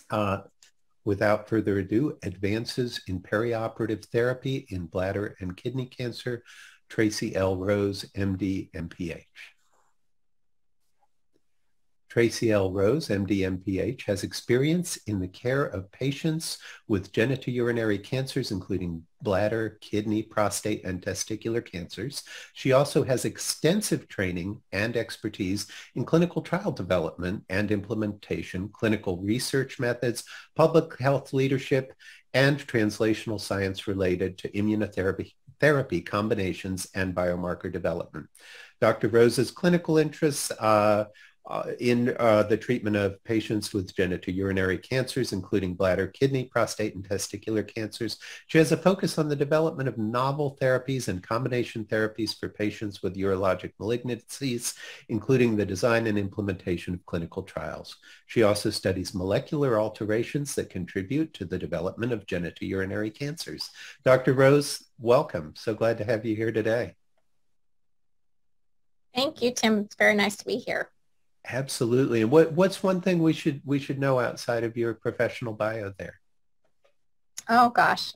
Uh, Without further ado, advances in perioperative therapy in bladder and kidney cancer, Tracy L. Rose, MD, MPH. Tracy L. Rose, MD, MPH, has experience in the care of patients with genitourinary cancers, including bladder, kidney, prostate, and testicular cancers. She also has extensive training and expertise in clinical trial development and implementation, clinical research methods, public health leadership, and translational science related to immunotherapy combinations and biomarker development. Dr. Rose's clinical interests in the treatment of patients with genitourinary cancers, including bladder, kidney, prostate, and testicular cancers. She has a focus on the development of novel therapies and combination therapies for patients with urologic malignancies, including the design and implementation of clinical trials. She also studies molecular alterations that contribute to the development of genitourinary cancers. Dr. Rose, welcome. So glad to have you here today. Thank you, Tim. It's very nice to be here. Absolutely. And what's one thing we should know outside of your professional bio there? Oh gosh.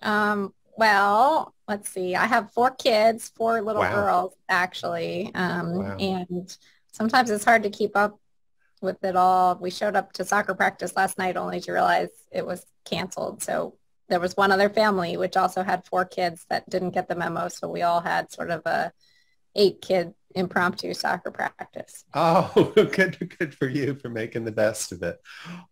Well, let's see. I have 4 kids, 4 little girls actually. And sometimes it's hard to keep up with it all. We showed up to soccer practice last night only to realize it was canceled. So there was one other family which also had 4 kids that didn't get the memo. So we all had sort of a 8-kid impromptu soccer practice. Oh, good for you for making the best of it.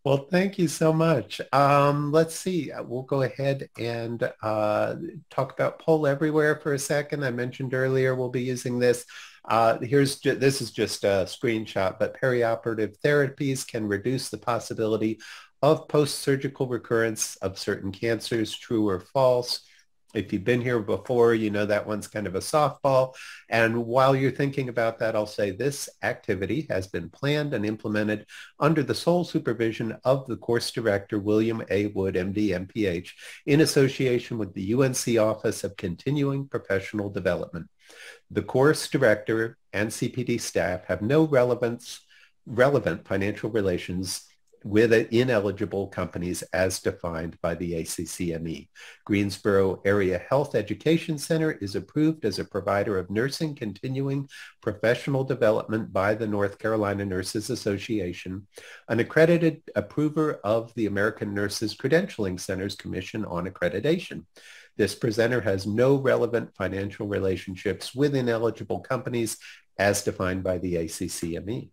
Well, thank you so much. Let's see. We'll go ahead and talk about Poll Everywhere for a second. I mentioned earlier we'll be using this. This is just a screenshot, but perioperative therapies can reduce the possibility of post-surgical recurrence of certain cancers, true or false. If you've been here before, you know that one's kind of a softball. And while you're thinking about that, I'll say this activity has been planned and implemented under the sole supervision of the course director, William A. Wood, MD, MPH, in association with the UNC Office of Continuing Professional Development. The course director and CPD staff have no relevant financial relations with ineligible companies as defined by the ACCME. Greensboro Area Health Education Center is approved as a provider of nursing continuing professional development by the North Carolina Nurses Association, an accredited approver of the American Nurses Credentialing Center's Commission on Accreditation. This presenter has no relevant financial relationships with ineligible companies as defined by the ACCME.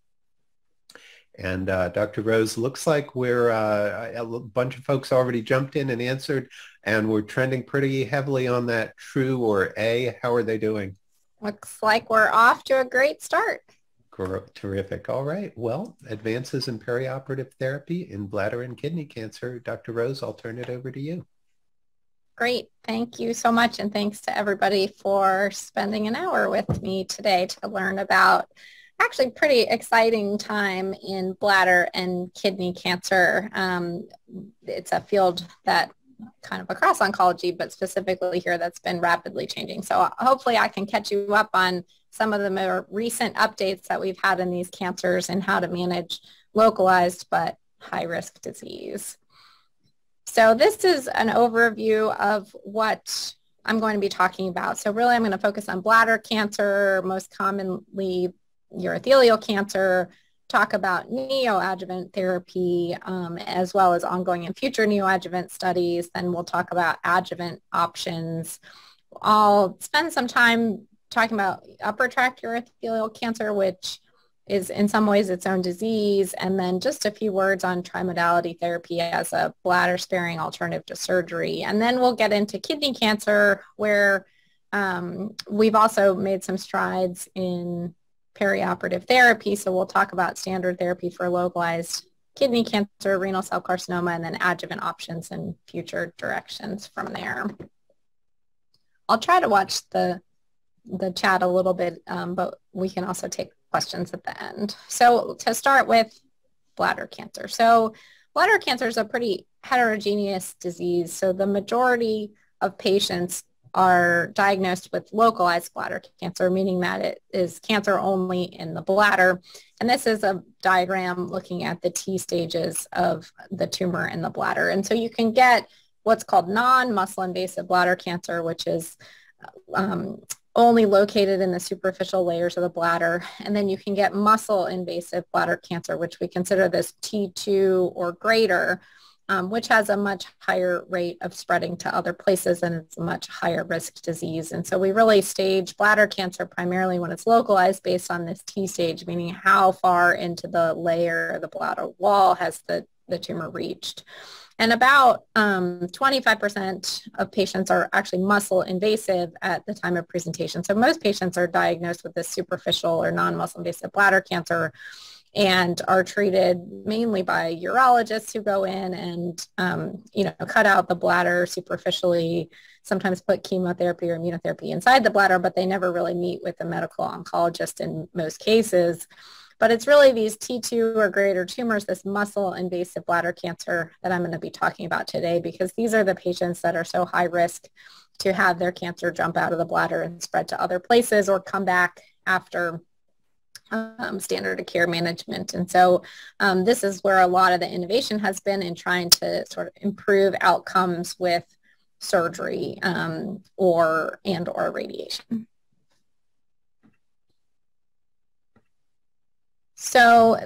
And Dr. Rose, looks like we're a bunch of folks already jumped in and answered, and we're trending pretty heavily on that true or A. How are they doing? Looks like we're off to a great start. Terrific. All right. Well, advances in perioperative therapy in bladder and kidney cancer. Dr. Rose, I'll turn it over to you. Great. Thank you so much. And thanks to everybody for spending an hour with me today to learn about actually pretty exciting time in bladder and kidney cancer. It's a field that kind of across oncology, but specifically here that's been rapidly changing. So hopefully I can catch you up on some of the more recent updates that we've had in these cancers and how to manage localized but high-risk disease. So this is an overview of what I'm going to be talking about. So really I'm going to focus on bladder cancer, most commonly urothelial cancer, talk about neoadjuvant therapy, as well as ongoing and future neoadjuvant studies. Then we'll talk about adjuvant options. I'll spend some time talking about upper tract urothelial cancer, which is in some ways its own disease, and then just a few words on trimodality therapy as a bladder-sparing alternative to surgery. And then we'll get into kidney cancer, where we've also made some strides in perioperative therapy. So we'll talk about standard therapy for localized kidney cancer, renal cell carcinoma, and then adjuvant options and future directions from there. I'll try to watch the chat a little bit, but we can also take questions at the end. So to start with bladder cancer. So bladder cancer is a pretty heterogeneous disease. So the majority of patients are diagnosed with localized bladder cancer, meaning that it is cancer only in the bladder. And this is a diagram looking at the T stages of the tumor in the bladder. And so you can get what's called non-muscle invasive bladder cancer, which is only located in the superficial layers of the bladder. And then you can get muscle invasive bladder cancer, which we consider this T2 or greater, which has a much higher rate of spreading to other places, and it's a much higher risk disease. And so we really stage bladder cancer primarily when it's localized based on this T stage, meaning how far into the layer of the bladder wall has the tumor reached. And about 25% of patients are actually muscle invasive at the time of presentation. So most patients are diagnosed with this superficial or non-muscle invasive bladder cancer and are treated mainly by urologists who go in and, cut out the bladder superficially, sometimes put chemotherapy or immunotherapy inside the bladder, but they never really meet with a medical oncologist in most cases. But it's really these T2 or greater tumors, this muscle invasive bladder cancer that I'm going to be talking about today, because these are the patients that are so high risk to have their cancer jump out of the bladder and spread to other places or come back after standard of care management. And so this is where a lot of the innovation has been in trying to sort of improve outcomes with surgery or radiation. So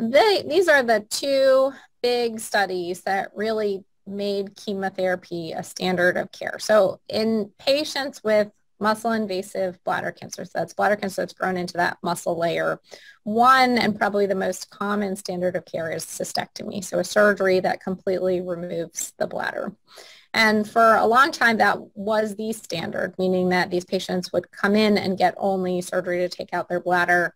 these are the two big studies that really made chemotherapy a standard of care. So in patients with muscle-invasive bladder cancer, so that's bladder cancer that's grown into that muscle layer, one and probably the most common standard of care is cystectomy, so a surgery that completely removes the bladder. And for a long time, that was the standard, meaning that these patients would come in and get only surgery to take out their bladder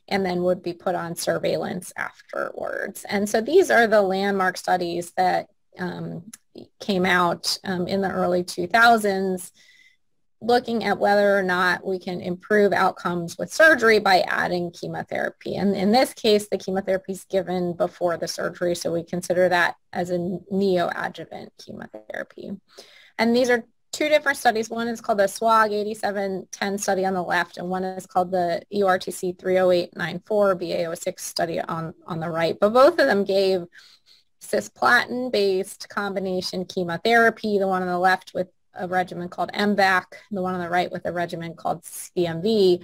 and then would be put on surveillance afterwards. And so these are the landmark studies that came out in the early 2000s, looking at whether or not we can improve outcomes with surgery by adding chemotherapy. And in this case, the chemotherapy is given before the surgery, so we consider that as a neoadjuvant chemotherapy. And these are two different studies. One is called the SWOG 8710 study on the left, and one is called the EORTC 30894 BA06 study on the right. But both of them gave cisplatin-based combination chemotherapy, the one on the left with a regimen called MVAC, the one on the right with a regimen called CMV,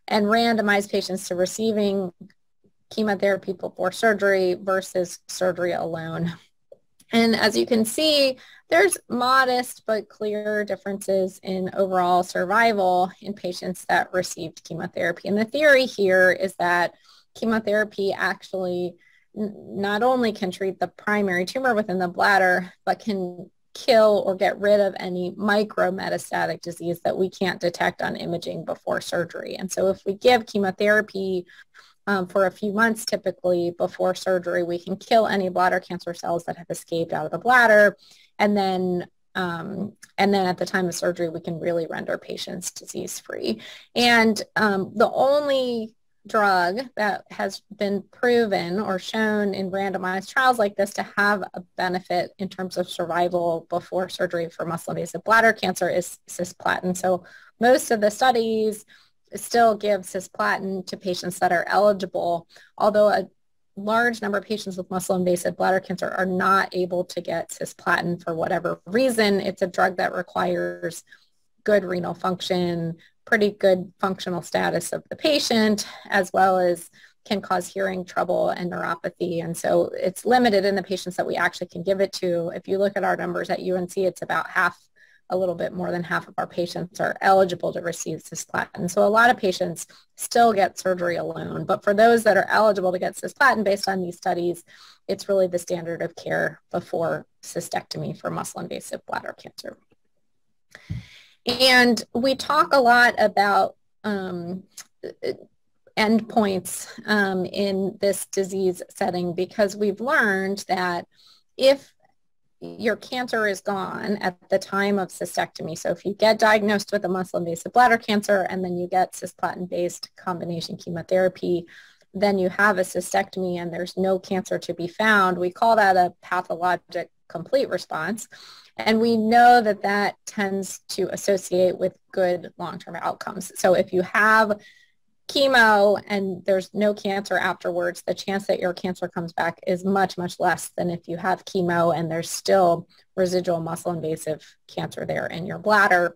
and randomized patients to receiving chemotherapy before surgery versus surgery alone. And as you can see, there's modest but clear differences in overall survival in patients that received chemotherapy. And the theory here is that chemotherapy actually not only can treat the primary tumor within the bladder, but can kill or get rid of any micrometastatic disease that we can't detect on imaging before surgery. And so if we give chemotherapy for a few months, typically before surgery, we can kill any bladder cancer cells that have escaped out of the bladder. And then at the time of surgery, we can really render patients disease-free. And the only drug that has been proven or shown in randomized trials like this to have a benefit in terms of survival before surgery for muscle-invasive bladder cancer is cisplatin. So most of the studies still give cisplatin to patients that are eligible, although a large number of patients with muscle-invasive bladder cancer are not able to get cisplatin for whatever reason. It's a drug that requires good renal function, pretty good functional status of the patient, as well as can cause hearing trouble and neuropathy. And so it's limited in the patients that we actually can give it to. If you look at our numbers at UNC, it's about half, a little bit more than half of our patients are eligible to receive cisplatin. So a lot of patients still get surgery alone. But for those that are eligible to get cisplatin based on these studies, it's really the standard of care before cystectomy for muscle-invasive bladder cancer. And we talk a lot about endpoints in this disease setting because we've learned that if your cancer is gone at the time of cystectomy, so if you get diagnosed with a muscle-invasive bladder cancer and then you get cisplatin-based combination chemotherapy, then you have a cystectomy and there's no cancer to be found, we call that a pathologic complete response. And we know that that tends to associate with good long-term outcomes. So if you have chemo and there's no cancer afterwards, the chance that your cancer comes back is much, much less than if you have chemo and there's still residual muscle-invasive cancer there in your bladder.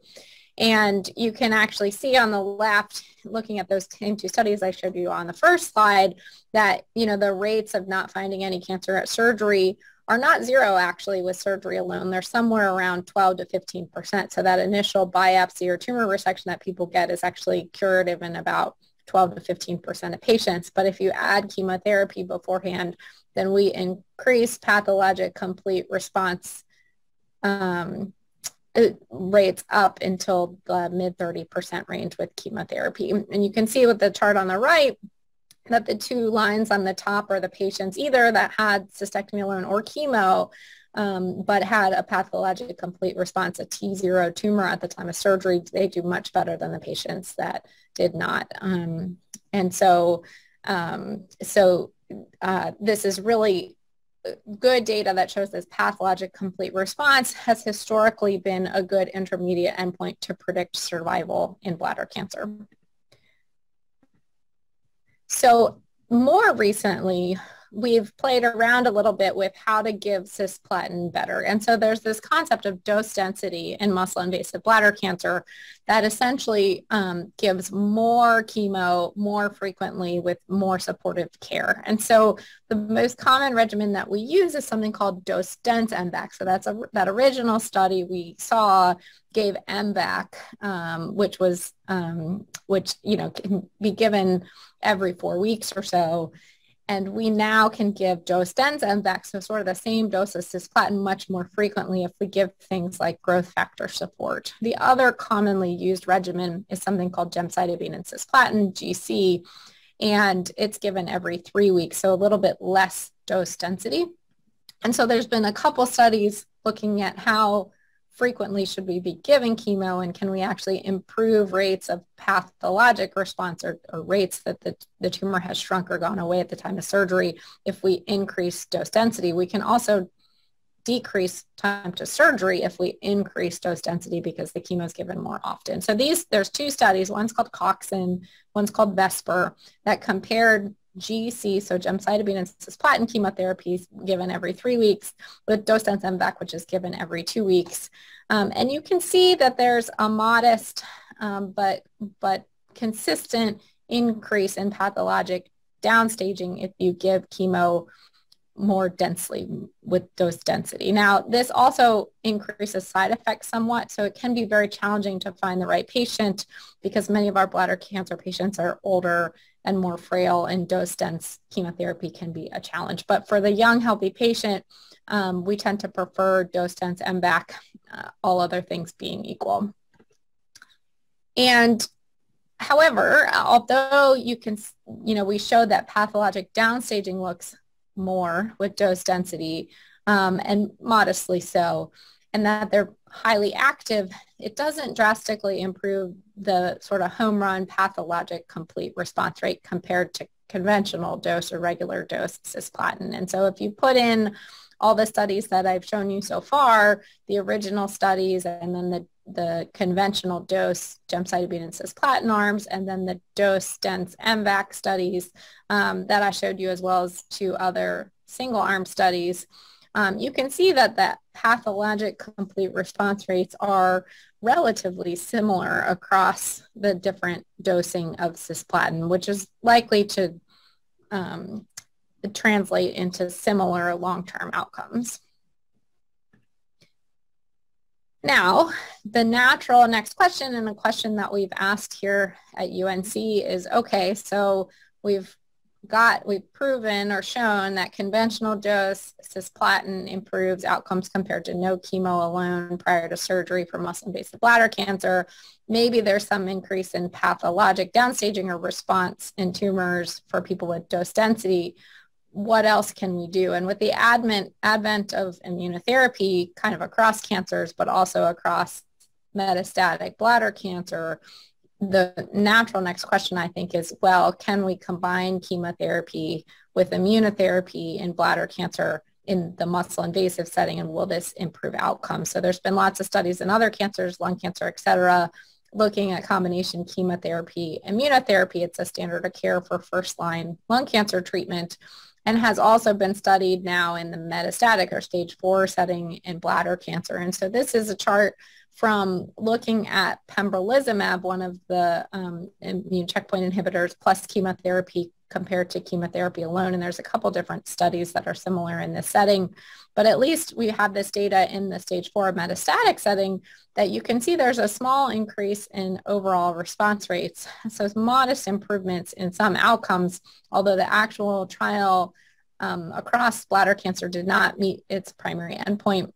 And you can actually see on the left, looking at those same two studies I showed you on the first slide, that, you know, the rates of not finding any cancer at surgery are not zero actually with surgery alone. They're somewhere around 12 to 15%. So that initial biopsy or tumor resection that people get is actually curative in about 12 to 15% of patients. But if you add chemotherapy beforehand, then we increase pathologic complete response rates up until the mid 30% range with chemotherapy. And you can see with the chart on the right that the two lines on the top are the patients either that had cystectomy alone or chemo, but had a pathologic complete response, a T0 tumor at the time of surgery. They do much better than the patients that did not. And so this is really good data that shows this pathologic complete response has historically been a good intermediate endpoint to predict survival in bladder cancer. So more recently, we've played around a little bit with how to give cisplatin better. And so there's this concept of dose density in muscle-invasive bladder cancer that essentially gives more chemo more frequently with more supportive care. And so the most common regimen that we use is something called dose-dense MVAC. So that's that original study we saw gave MVAC, which you know can be given every 4 weeks or so. And we now can give dose-dense MVAC, so sort of the same dose as cisplatin, much more frequently if we give things like growth factor support. The other commonly used regimen is something called gemcitabine and cisplatin, GC, and it's given every 3 weeks, so a little bit less dose density. And so there's been a couple studies looking at how frequently should we be giving chemo, and can we actually improve rates of pathologic response or rates that the tumor has shrunk or gone away at the time of surgery if we increase dose density. We can also decrease time to surgery if we increase dose density because the chemo is given more often. So there's two studies, one's called Coxon, one's called Vesper, that compared GC, so gemcitabine and cisplatin chemotherapies given every 3 weeks with dose-dense MVAC, which is given every 2 weeks. And you can see that there's a modest but consistent increase in pathologic downstaging if you give chemo more densely with dose density. Now, this also increases side effects somewhat, so it can be very challenging to find the right patient because many of our bladder cancer patients are older and more frail, and dose-dense chemotherapy can be a challenge. But for the young, healthy patient, we tend to prefer dose-dense MVAC, all other things being equal. And however, although we showed that pathologic downstaging looks more with dose density and modestly so, and that they're highly active, it doesn't drastically improve the sort of home run pathologic complete response rate compared to conventional dose or regular dose cisplatin. And so if you put in all the studies that I've shown you so far, the original studies and then the conventional dose gemcitabine and cisplatin arms, and then the dose-dense MVAC studies that I showed you, as well as 2 other single-arm studies, you can see that the pathologic complete response rates are relatively similar across the different dosing of cisplatin, which is likely to translate into similar long-term outcomes. Now, the natural next question, and a question that we've asked here at UNC is, okay, so we've proven or shown that conventional dose cisplatin improves outcomes compared to no chemo alone prior to surgery for muscle-invasive bladder cancer. Maybe there's some increase in pathologic downstaging or response in tumors for people with dose density. What else can we do? And with the advent of immunotherapy kind of across cancers, but also across metastatic bladder cancer, the natural next question, I think, is, well, can we combine chemotherapy with immunotherapy in bladder cancer in the muscle invasive setting, and will this improve outcomes? So there's been lots of studies in other cancers, lung cancer, et cetera, looking at combination chemotherapy, immunotherapy. It's a standard of care for first-line lung cancer treatment, and has also been studied now in the metastatic or stage 4 setting in bladder cancer. And so this is a chart from looking at pembrolizumab, one of the immune checkpoint inhibitors, plus chemotherapy compared to chemotherapy alone. And there's a couple different studies that are similar in this setting, but at least we have this data in the stage 4 metastatic setting that you can see there's a small increase in overall response rates. So it's modest improvements in some outcomes, although the actual trial across bladder cancer did not meet its primary endpoint.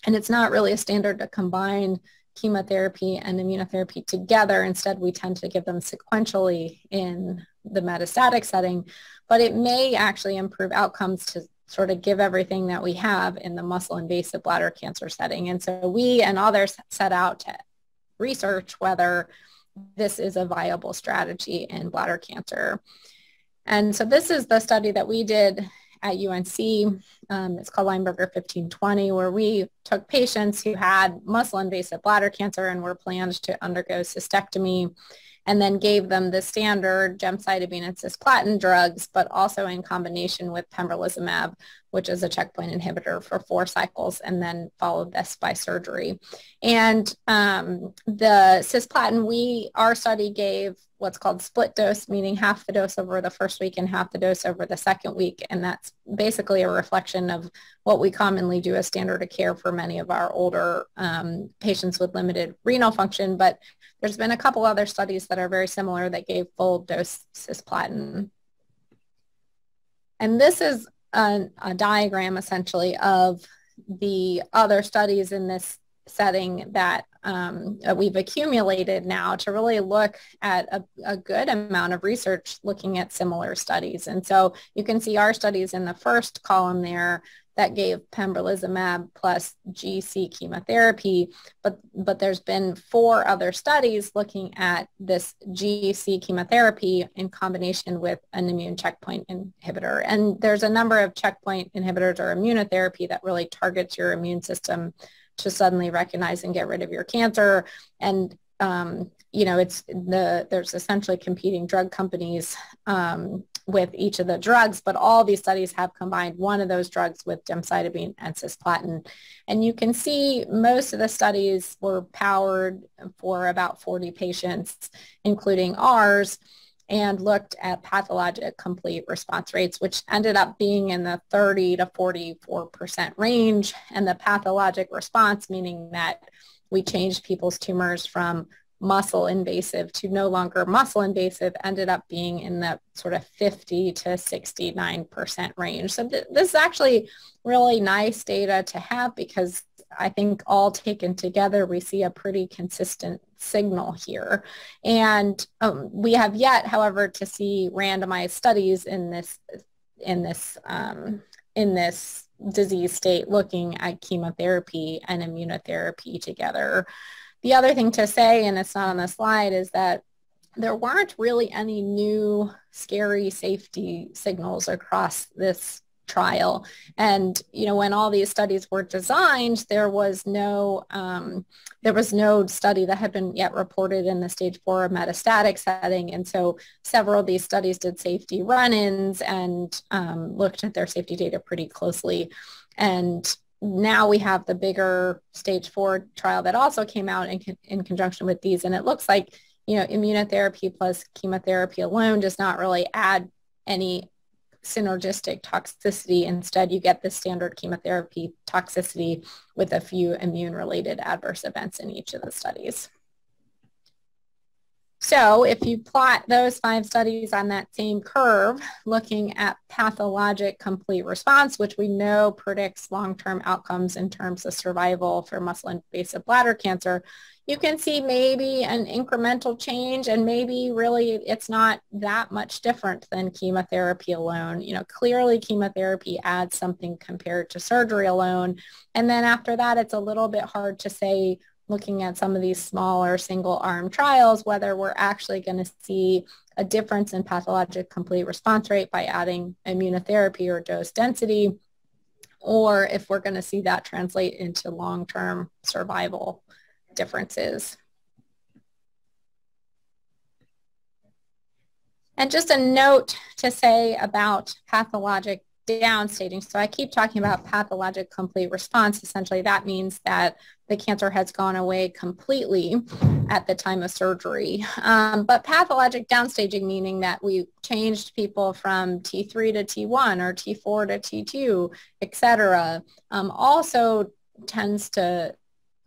And it's not really a standard to combine chemotherapy and immunotherapy together. Instead, we tend to give them sequentially in the metastatic setting, but it may actually improve outcomes to sort of give everything that we have in the muscle-invasive bladder cancer setting. And so we and others set out to research whether this is a viable strategy in bladder cancer. And so this is the study that we did at UNC. It's called Lineberger 1520, where we took patients who had muscle-invasive bladder cancer and were planned to undergo cystectomy, and then gave them the standard gemcitabine and cisplatin drugs, but also in combination with pembrolizumab, which is a checkpoint inhibitor, for 4 cycles, and then followed this by surgery. And the cisplatin, our study gave what's called split dose, meaning half the dose over the first week and half the dose over the second week. And that's basically a reflection of what we commonly do as standard of care for many of our older patients with limited renal function. But there's been a couple other studies that are very similar that gave full dose cisplatin. And this is a diagram essentially of the other studies in this setting that we've accumulated now to really look at a good amount of research looking at similar studies. And so you can see our studies in the first column there that gave pembrolizumab plus GC chemotherapy, but there's been 4 other studies looking at this GC chemotherapy in combination with an immune checkpoint inhibitor. And there's a number of checkpoint inhibitors or immunotherapy that really targets your immune system to suddenly recognize and get rid of your cancer. And there's essentially competing drug companies with each of the drugs, but all these studies have combined one of those drugs with gemcitabine and cisplatin. And you can see most of the studies were powered for about 40 patients, including ours, and looked at pathologic complete response rates, which ended up being in the 30 to 44% range. And the pathologic response, meaning that we changed people's tumors from muscle invasive to no longer muscle invasive, ended up being in the sort of 50 to 69% range. So this is actually really nice data to have, because I think all taken together, we see a pretty consistent signal here. And we have yet, however, to see randomized studies in this disease state looking at chemotherapy and immunotherapy together. The other thing to say, and it's not on the slide, is that there weren't really any new scary safety signals across this trial. And, when all these studies were designed, there was no study that had been yet reported in the stage 4 metastatic setting. And so several of these studies did safety run-ins and looked at their safety data pretty closely. And now we have the bigger stage 4 trial that also came out in conjunction with these. And it looks like, immunotherapy plus chemotherapy alone does not really add any synergistic toxicity. Instead, you get the standard chemotherapy toxicity with a few immune-related adverse events in each of the studies. So if you plot those 5 studies on that same curve, looking at pathologic complete response, which we know predicts long-term outcomes in terms of survival for muscle-invasive bladder cancer, you can see maybe an incremental change, and maybe really it's not that much different than chemotherapy alone. Clearly chemotherapy adds something compared to surgery alone. And then after that, it's a little bit hard to say, looking at some of these smaller single-arm trials, whether we're actually going to see a difference in pathologic complete response rate by adding immunotherapy or dose density, or if we're going to see that translate into long-term survival differences. And just a note to say about pathologic downstaging. So I keep talking about pathologic complete response. Essentially, that means that the cancer has gone away completely at the time of surgery. But pathologic downstaging, meaning that we changed people from T3 to T1 or T4 to T2, et cetera, also tends to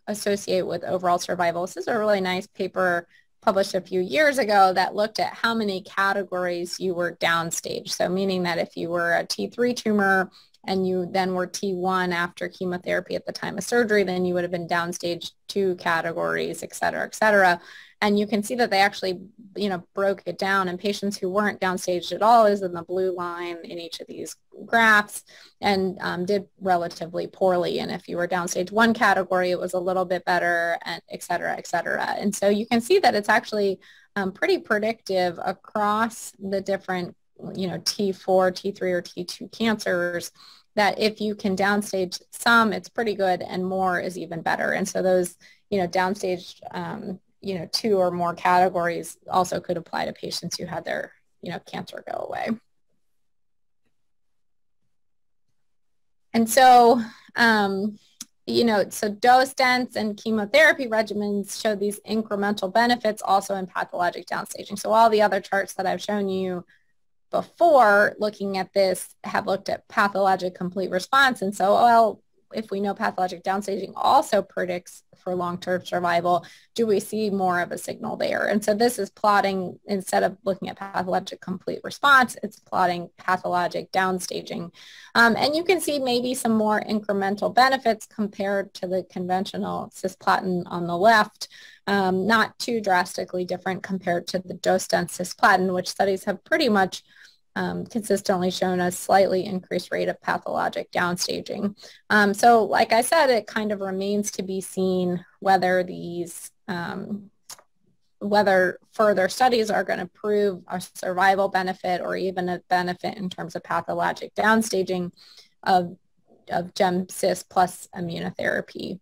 associate with overall survival. This is a really nice paper published a few years ago that looked at how many categories you were downstage. So meaning that if you were a T3 tumor and you then were T1 after chemotherapy at the time of surgery, then you would have been downstage 2 categories, et cetera, et cetera. And you can see that they actually, broke it down, and patients who weren't downstaged at all is in the blue line in each of these graphs, and did relatively poorly. And if you were downstage 1 category, it was a little bit better, and et cetera, et cetera. And so you can see that it's actually pretty predictive across the different, T4, T3, or T2 cancers, that if you can downstage some, it's pretty good, and more is even better. And so those, downstage 2 or more categories also could apply to patients who had their, cancer go away. And so, so dose dense and chemotherapy regimens show these incremental benefits also in pathologic downstaging. So all the other charts that I've shown you before looking at this have looked at pathologic complete response. And so, well, if we know pathologic downstaging also predicts for long-term survival, do we see more of a signal there? And so this is plotting, instead of looking at pathologic complete response, it's plotting pathologic downstaging. And you can see maybe some more incremental benefits compared to the conventional cisplatin on the left, not too drastically different compared to the dose-dense cisplatin, which studies have pretty much consistently shown a slightly increased rate of pathologic downstaging. So like I said, it kind of remains to be seen whether these, whether further studies are going to prove a survival benefit or even a benefit in terms of pathologic downstaging of GEM-CIS plus immunotherapy.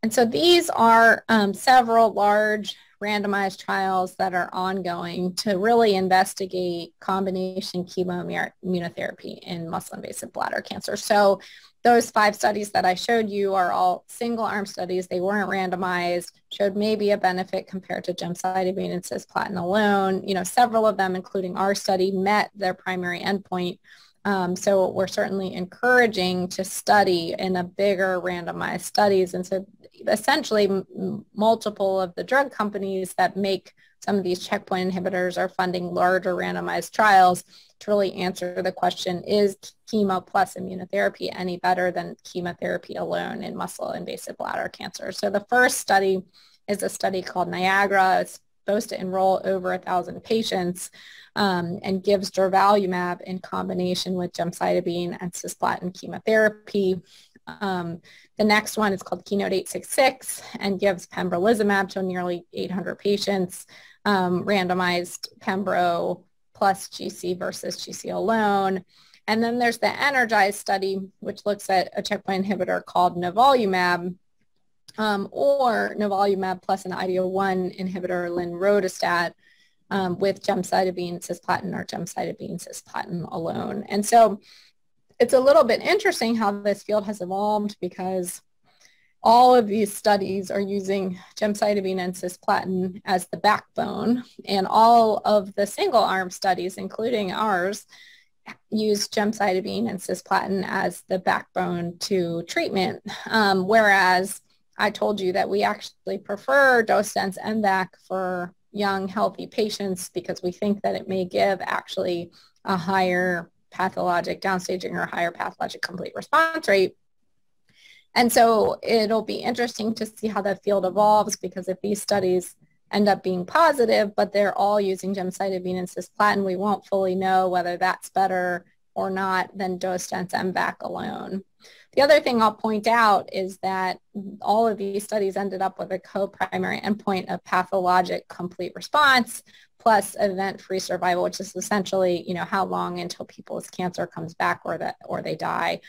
And so these are several large randomized trials that are ongoing to really investigate combination chemo-immunotherapy in muscle-invasive bladder cancer. So those 5 studies that I showed you are all single-arm studies. They weren't randomized, showed maybe a benefit compared to gemcitabine and cisplatin alone. Several of them, including our study, met their primary endpoint. So we're certainly encouraging to study in a bigger randomized studies. And so essentially multiple of the drug companies that make some of these checkpoint inhibitors are funding larger randomized trials to really answer the question, is chemo plus immunotherapy any better than chemotherapy alone in muscle-invasive bladder cancer? So the first study is a study called Niagara. It's supposed to enroll over 1,000 patients and gives durvalumab in combination with gemcitabine and cisplatin chemotherapy. The next one is called Keynote-866 and gives pembrolizumab to nearly 800 patients, randomized pembro plus GC versus GC alone. And then there's the Energize study, which looks at a checkpoint inhibitor called nivolumab, or nivolumab plus an IDO1 inhibitor, linrodostat, with gemcitabine cisplatin or gemcitabine cisplatin alone. And so it's a little bit interesting how this field has evolved, because all of these studies are using gemcitabine and cisplatin as the backbone, and all of the single-arm studies, including ours, use gemcitabine and cisplatin as the backbone to treatment, whereas I told you that we actually prefer dose-dense MVAC for young, healthy patients because we think that it may give actually a higher pathologic downstaging or higher pathologic complete response rate. And so it'll be interesting to see how the field evolves, because if these studies end up being positive, but they're all using gemcitabine and cisplatin, we won't fully know whether that's better or not than dose-dense MVAC alone. The other thing I'll point out is that all of these studies ended up with a co-primary endpoint of pathologic complete response plus event-free survival, which is essentially, you know, how long until people's cancer comes back or they die.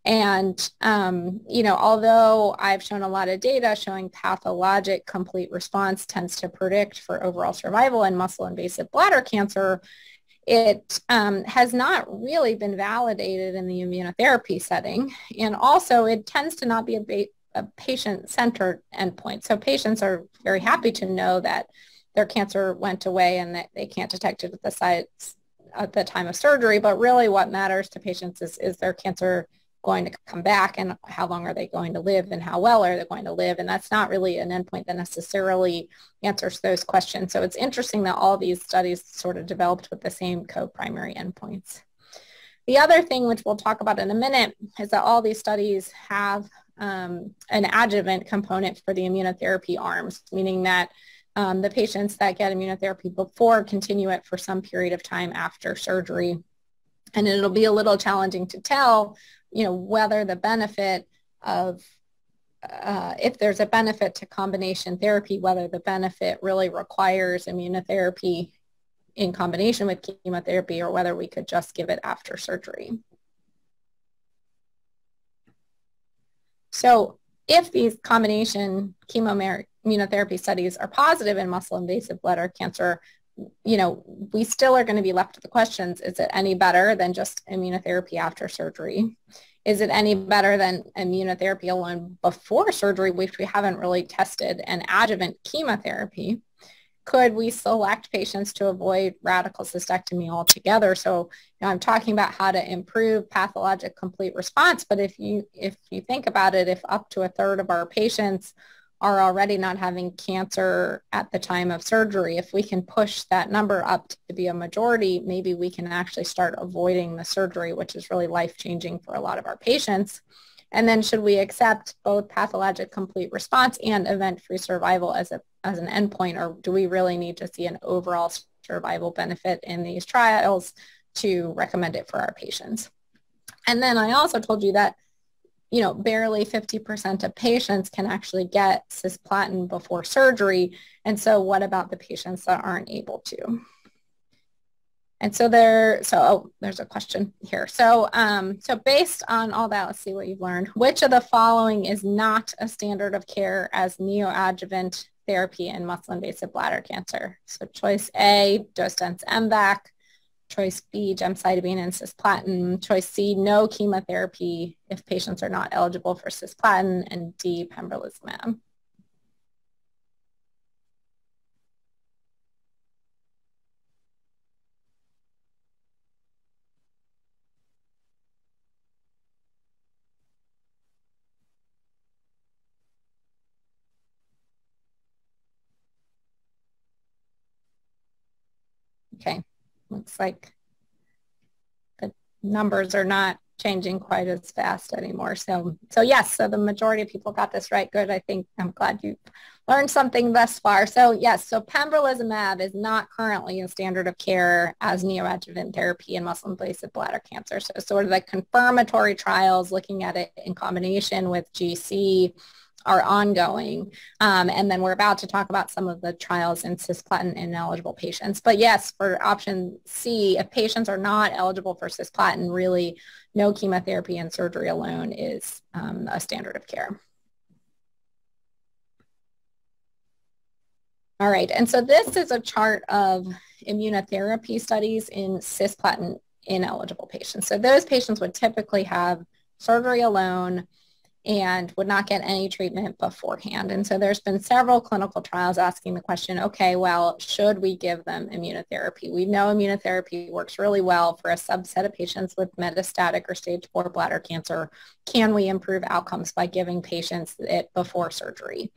And, you know, although I've shown a lot of data showing pathologic complete response tends to predict for overall survival in muscle-invasive bladder cancer, it has not really been validated in the immunotherapy setting. And also it tends to not be a patient-centered endpoint. So patients are very happy to know that their cancer went away and that they can't detect it at the sites at the time of surgery. But really what matters to patients is their cancer going to come back and how long are they going to live and how well are they going to live. And that's not really an endpoint that necessarily answers those questions. So it's interesting that all these studies sort of developed with the same co-primary endpoints. The other thing, which we'll talk about in a minute, is that all these studies have an adjuvant component for the immunotherapy arms, meaning that the patients that get immunotherapy before continue it for some period of time after surgery. And it'll be a little challenging to tell, you know, whether the benefit of, if there's a benefit to combination therapy, whether the benefit really requires immunotherapy in combination with chemotherapy or whether we could just give it after surgery. So if these combination chemo-immunotherapy studies are positive in muscle-invasive bladder cancer, you know, we still are going to be left with the questions. Is it any better than just immunotherapy after surgery? Is it any better than immunotherapy alone before surgery, which we haven't really tested, and adjuvant chemotherapy? Could we select patients to avoid radical cystectomy altogether? So, you know, I'm talking about how to improve pathologic complete response, but if you think about it, if up to a third of our patients are already not having cancer at the time of surgery, if we can push that number up to be a majority, maybe we can actually start avoiding the surgery, which is really life-changing for a lot of our patients. And then should we accept both pathologic complete response and event-free survival as an endpoint, or do we really need to see an overall survival benefit in these trials to recommend it for our patients? And then I also told you that, you know, barely 50% of patients can actually get cisplatin before surgery. And so what about the patients that aren't able to? And so there's a question here. So based on all that, let's see what you've learned. Which of the following is not a standard of care as neoadjuvant therapy in muscle-invasive bladder cancer? So choice A, dose-dense MVAC. Choice B, gemcitabine and cisplatin. Choice C, no chemotherapy if patients are not eligible for cisplatin. And D, pembrolizumab. Okay, looks like the numbers are not changing quite as fast anymore. So yes, so the majority of people got this right. Good. I think I'm glad you learned something thus far. So yes, so pembrolizumab is not currently a standard of care as neoadjuvant therapy in muscle-invasive bladder cancer. So sort of the confirmatory trials looking at it in combination with GC are ongoing. And then we're about to talk about some of the trials in cisplatin ineligible patients. But yes, for option C, if patients are not eligible for cisplatin, really no chemotherapy and surgery alone is a standard of care. All right, and so this is a chart of immunotherapy studies in cisplatin ineligible patients. So those patients would typically have surgery alone and would not get any treatment beforehand. And so there's been several clinical trials asking the question, okay, well, should we give them immunotherapy? We know immunotherapy works really well for a subset of patients with metastatic or stage 4 bladder cancer. Can we improve outcomes by giving patients it before surgery?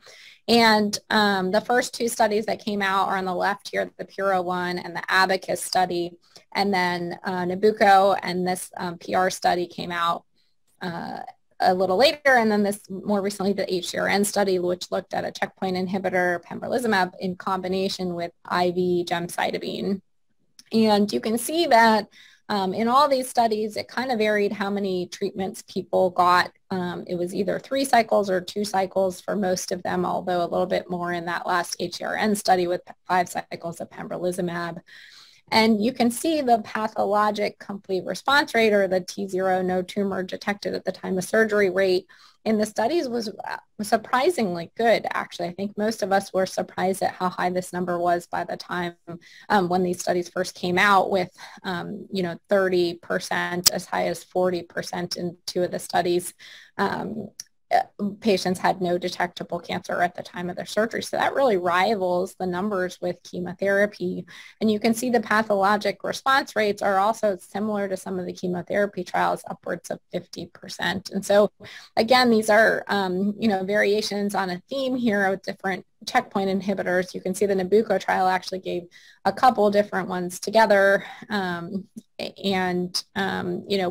And the first two studies that came out are on the left here, the Puro one and the Abacus study. And then Nabucco and this PR study came out a little later, and then this more recently, the HCRN study, which looked at a checkpoint inhibitor, pembrolizumab, in combination with IV gemcitabine. And you can see that In all these studies, it kind of varied how many treatments people got. It was either 3 cycles or 2 cycles for most of them, although a little bit more in that last HRN study with 5 cycles of pembrolizumab. And you can see the pathologic complete response rate, or the T0 no tumor detected at the time of surgery rate in the studies was surprisingly good, actually. I think most of us were surprised at how high this number was by the time when these studies first came out, with 30%, as high as 40% in 2 of the studies. Patients had no detectable cancer at the time of their surgery. So that really rivals the numbers with chemotherapy. And you can see the pathologic response rates are also similar to some of the chemotherapy trials, upwards of 50%. And so again, these are, variations on a theme here with different checkpoint inhibitors. You can see the Nabucco trial actually gave a couple different ones together.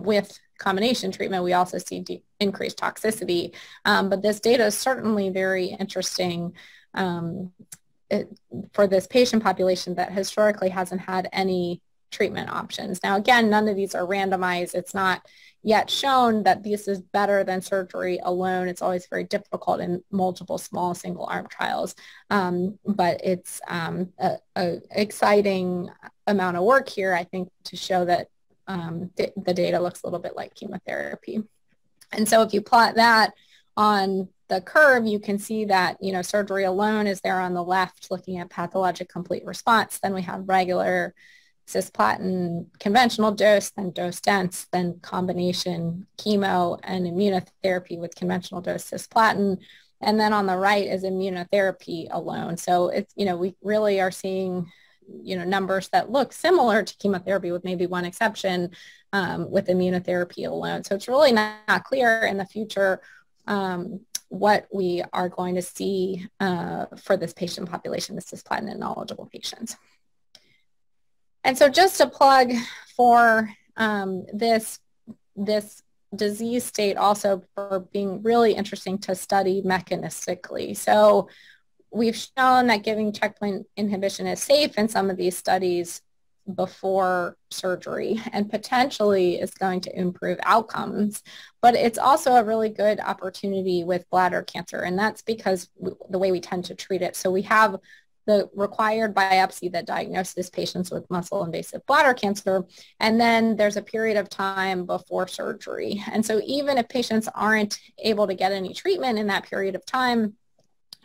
With combination treatment, we also see increased toxicity. But this data is certainly very interesting for this patient population that historically hasn't had any treatment options. Now, again, none of these are randomized. It's not yet shown that this is better than surgery alone. It's always very difficult in multiple small single arm trials. But it's an exciting amount of work here, I think, to show that the data looks a little bit like chemotherapy. And so if you plot that on the curve, you can see that, surgery alone is there on the left looking at pathologic complete response. Then we have regular cisplatin conventional dose, then dose dense, then combination chemo and immunotherapy with conventional dose cisplatin. And then on the right is immunotherapy alone. So it's, we really are seeing numbers that look similar to chemotherapy with maybe one exception with immunotherapy alone. So it's really not clear in the future what we are going to see for this patient population, this cisplatin ineligible patients. And so just a plug for this disease state also for being really interesting to study mechanistically. So we've shown that giving checkpoint inhibition is safe in some of these studies before surgery and potentially is going to improve outcomes. But it's also a really good opportunity with bladder cancer, and that's because the way we tend to treat it. So we have the required biopsy that diagnoses patients with muscle-invasive bladder cancer, and then there's a period of time before surgery. And so even if patients aren't able to get any treatment in that period of time,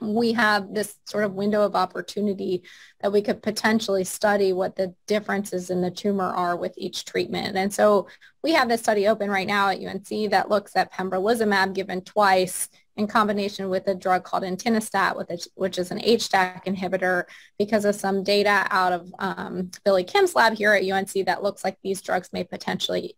we have this sort of window of opportunity that we could potentially study what the differences in the tumor are with each treatment. And so we have this study open right now at UNC that looks at pembrolizumab given twice in combination with a drug called entinostat, which is an HDAC inhibitor, because of some data out of Billy Kim's lab here at UNC that looks like these drugs may potentiate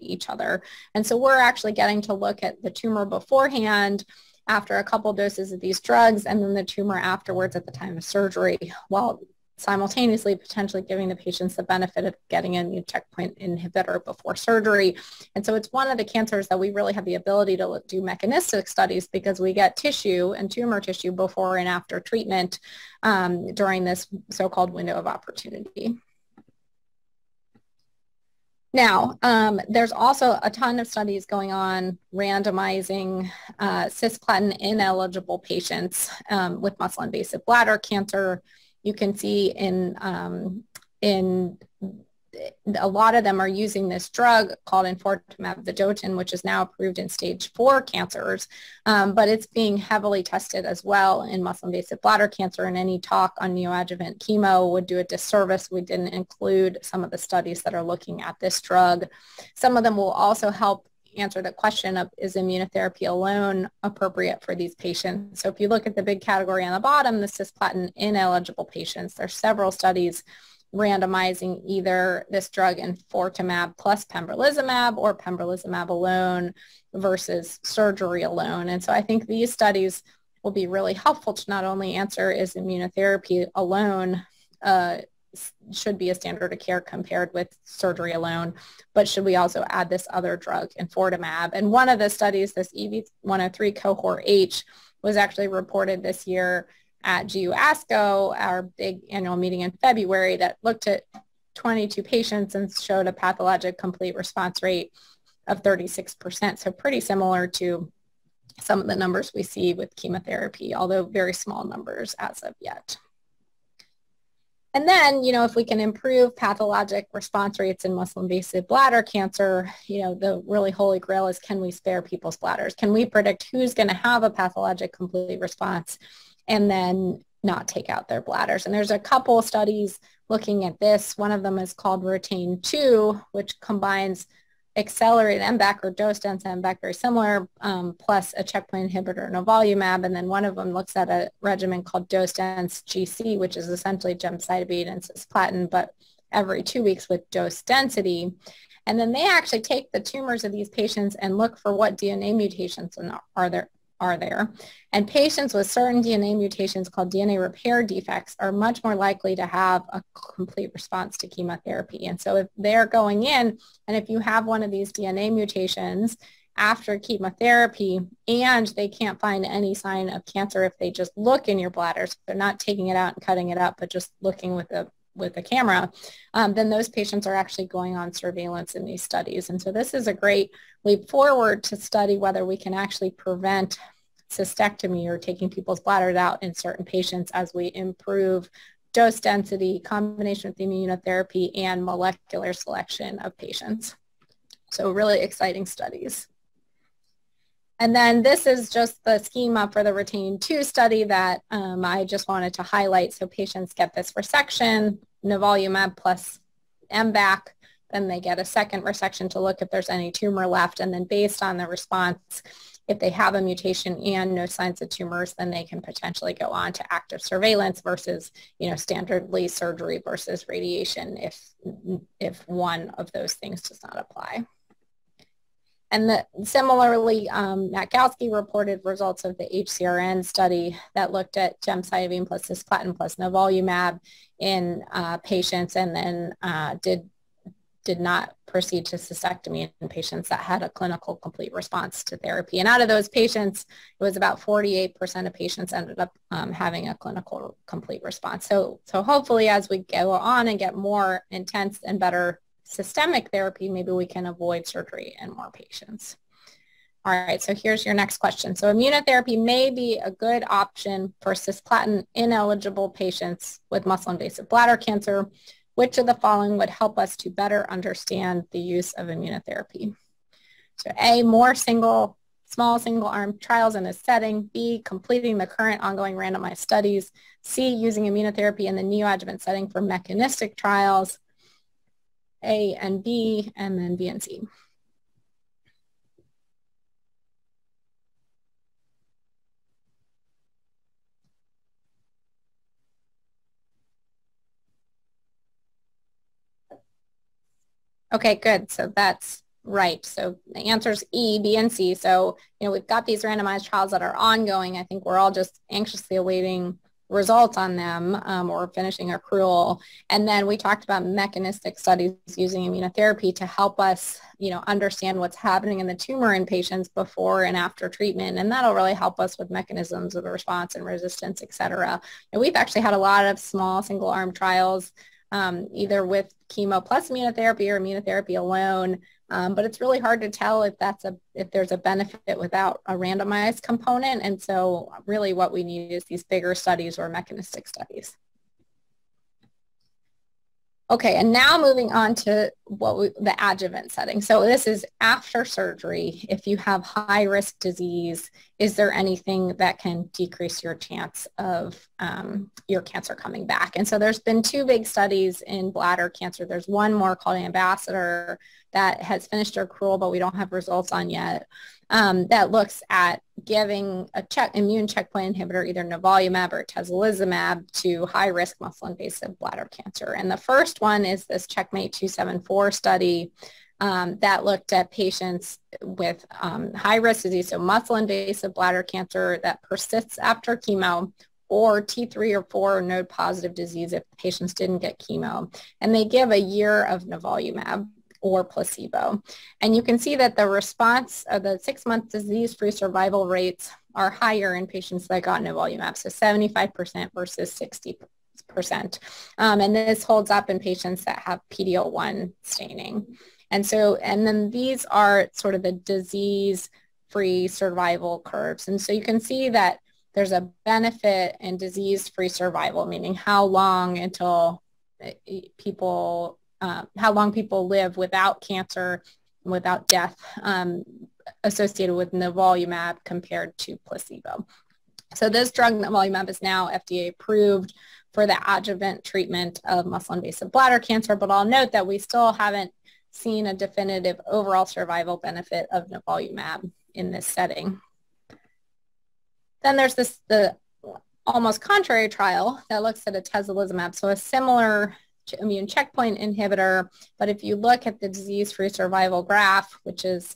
each other. And so we're actually getting to look at the tumor beforehand after a couple doses of these drugs, and then the tumor afterwards at the time of surgery, while simultaneously potentially giving the patients the benefit of getting a new checkpoint inhibitor before surgery. And so it's one of the cancers that we really have the ability to do mechanistic studies, because we get tissue and tumor tissue before and after treatment during this so-called window of opportunity. Now, there's also a ton of studies going on randomizing cisplatin ineligible patients with muscle-invasive bladder cancer. You can see in a lot of them are using this drug called enfortumab vedotin, which is now approved in stage 4 cancers, but it's being heavily tested as well in muscle-invasive bladder cancer, and any talk on neoadjuvant chemo would do a disservice. We didn't include some of the studies that are looking at this drug. Some of them will also help answer the question of, is immunotherapy alone appropriate for these patients? So if you look at the big category on the bottom, the cisplatin ineligible patients, there's several studies randomizing either this drug enfortumab plus pembrolizumab or pembrolizumab alone versus surgery alone. And so I think these studies will be really helpful to not only answer, is immunotherapy alone should be a standard of care compared with surgery alone, but should we also add this other drug, enfortumab? And one of the studies, this EV103 cohort H, was actually reported this year at GU ASCO, our big annual meeting in February, that looked at 22 patients and showed a pathologic complete response rate of 36%. So pretty similar to some of the numbers we see with chemotherapy, although very small numbers as of yet. And then, if we can improve pathologic response rates in muscle-invasive bladder cancer, the really holy grail is, can we spare people's bladders? Can we predict who's going to have a pathologic complete response and then not take out their bladders? And there's a couple of studies looking at this. One of them is called RETAIN-2, which combines accelerated MVAC or dose-dense MVAC, very similar, plus a checkpoint inhibitor, nivolumab. And then one of them looks at a regimen called dose-dense GC, which is essentially gemcitabine and cisplatin, but every 2 weeks with dose density. And then they actually take the tumors of these patients and look for what DNA mutations are there. And patients with certain DNA mutations called DNA repair defects are much more likely to have a complete response to chemotherapy. And so if they're going in, and if you have one of these DNA mutations after chemotherapy and they can't find any sign of cancer if they just look in your bladder, so they're not taking it out and cutting it up, but just looking with a camera, then those patients are actually going on surveillance in these studies. And so this is a great leap forward to study whether we can actually prevent cystectomy or taking people's bladders out in certain patients as we improve dose density, combination with immunotherapy, and molecular selection of patients. So really exciting studies. And then this is just the schema for the RETAIN-2 study that I just wanted to highlight. So patients get this resection, nivolumab plus MVAC, then they get a second resection to look if there's any tumor left. And then based on the response, if they have a mutation and no signs of tumors, then they can potentially go on to active surveillance versus, standardly surgery versus radiation if one of those things does not apply. And similarly, Natgalski reported results of the HCRN study that looked at gemcitabine plus cisplatin plus nivolumab in patients, and then did not proceed to cystectomy in patients that had a clinical complete response to therapy. And out of those patients, it was about 48% of patients ended up having a clinical complete response. So hopefully as we go on and get more intense and better systemic therapy, maybe we can avoid surgery in more patients. All right, so here's your next question. So immunotherapy may be a good option for cisplatin ineligible patients with muscle-invasive bladder cancer. Which of the following would help us to better understand the use of immunotherapy? So A, more small single-arm trials in this setting. B, completing the current ongoing randomized studies. C, using immunotherapy in the neoadjuvant setting for mechanistic trials. A and B, and then B and C. Okay, good. So that's right. So the answer is E, B, and C. So, we've got these randomized trials that are ongoing. I think we're all just anxiously awaiting results on them or finishing accrual. And then we talked about mechanistic studies using immunotherapy to help us, understand what's happening in the tumor in patients before and after treatment. And that'll really help us with mechanisms of response and resistance, et cetera. And we've actually had a lot of small single-arm trials either with chemo plus immunotherapy or immunotherapy alone. But it's really hard to tell if there's a benefit without a randomized component. And so really what we need is these bigger studies or mechanistic studies. Okay, and now moving on to the adjuvant setting. So this is after surgery. If you have high risk disease, is there anything that can decrease your chance of your cancer coming back? And so there's been two big studies in bladder cancer. There's one more called Ambassador that has finished accrual, but we don't have results on yet, that looks at giving a immune checkpoint inhibitor, either nivolumab or atezolizumab, to high-risk muscle-invasive bladder cancer. And the first one is this Checkmate 274 study that looked at patients with high-risk disease, so muscle-invasive bladder cancer that persists after chemo, or T3 or 4 node-positive disease if patients didn't get chemo. And they give a year of nivolumab or placebo. And you can see that the response of the 6-month disease-free survival rates are higher in patients that got nivolumab, so 75% versus 60%. And this holds up in patients that have PD-L1 staining. And then these are sort of the disease-free survival curves. And so you can see that there's a benefit in disease-free survival, meaning how long people live without cancer, without death, associated with nivolumab compared to placebo. So this drug, nivolumab, is now FDA approved for the adjuvant treatment of muscle-invasive bladder cancer, but I'll note that we still haven't seen a definitive overall survival benefit of nivolumab in this setting. Then there's the almost contrary trial that looks at atezolizumab, so a similar immune checkpoint inhibitor, but if you look at the disease-free survival graph, which is